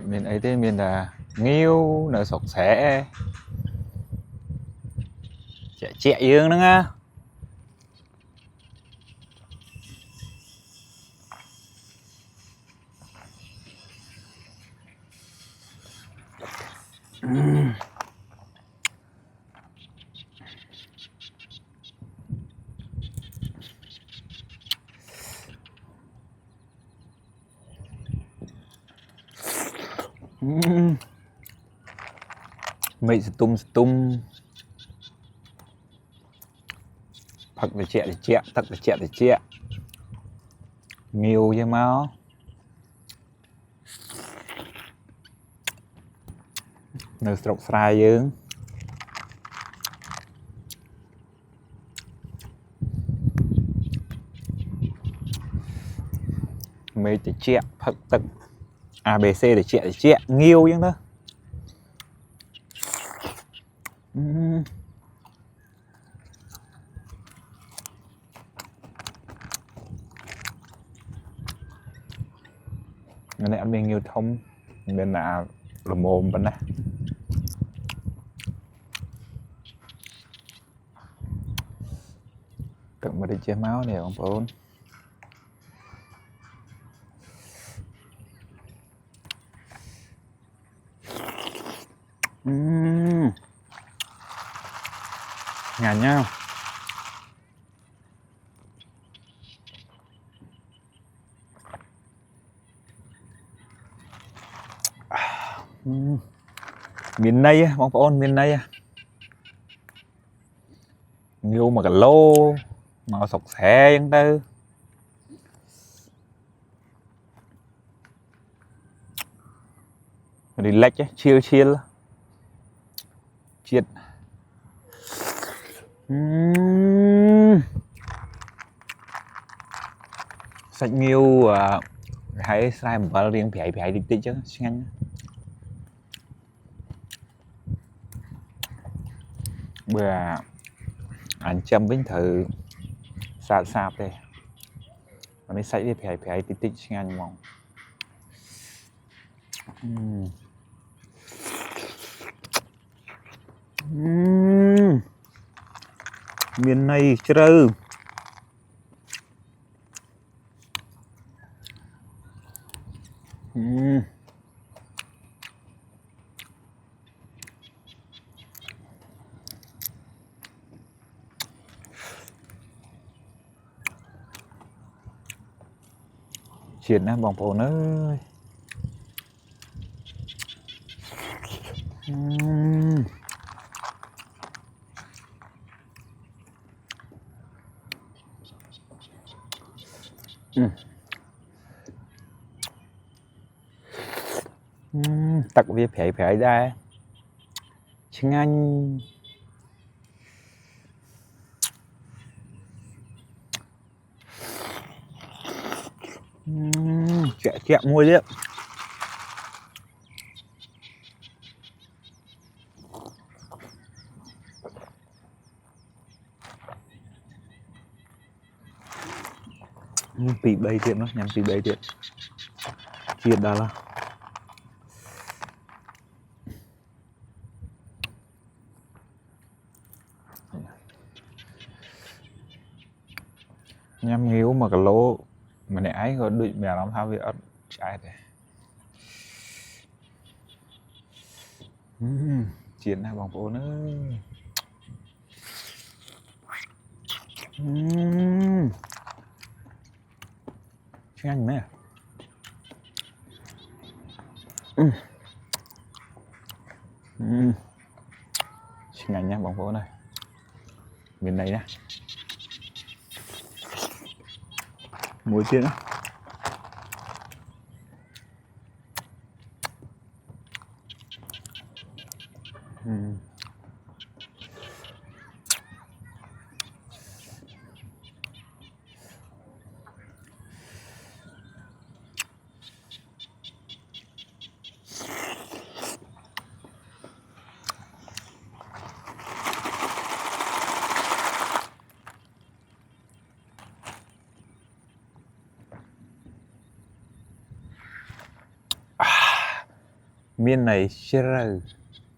miền ấy thế miền là nghiêu nở sọc xẻ trẻ trẻ dương nữa á. Mị tung thật là trẻ thật là trẻ nhiều chứ máu nở sọc xài dương mị trẻ thật thật ABC để trẻ nghiêu chứ đó. Cái này ăn miếng nhiều thông bên là mồm bên này cần mà đi chế máu này ông bốn ngàn nhau miền Tây á bóng ôn miền Tây á nhiều mà cả lô màu sọc xẻ vẫn tư relax á chill chiết sạch nhiều hãy sai một vào riêng phải đi tí chứ nhanh bữa anh châm bánh thử sạp đây anh sạch đi phải tí nhanh mong miền này trơ chuyện á bóng phổ ơi tặc việc phải ra chứ anh trẻ mua chứ bị bay tiện nó nhằm bị bay tiện chuyện đó là nhằm nghiếu mà cả lỗ mà này ấy có đuổi mèo làm sao vậy trái thế chuyện này bóng phố nữa nhanh mấy à nhanh nhá bóng phố này miền này nhá muối chiên á miên này chê rơ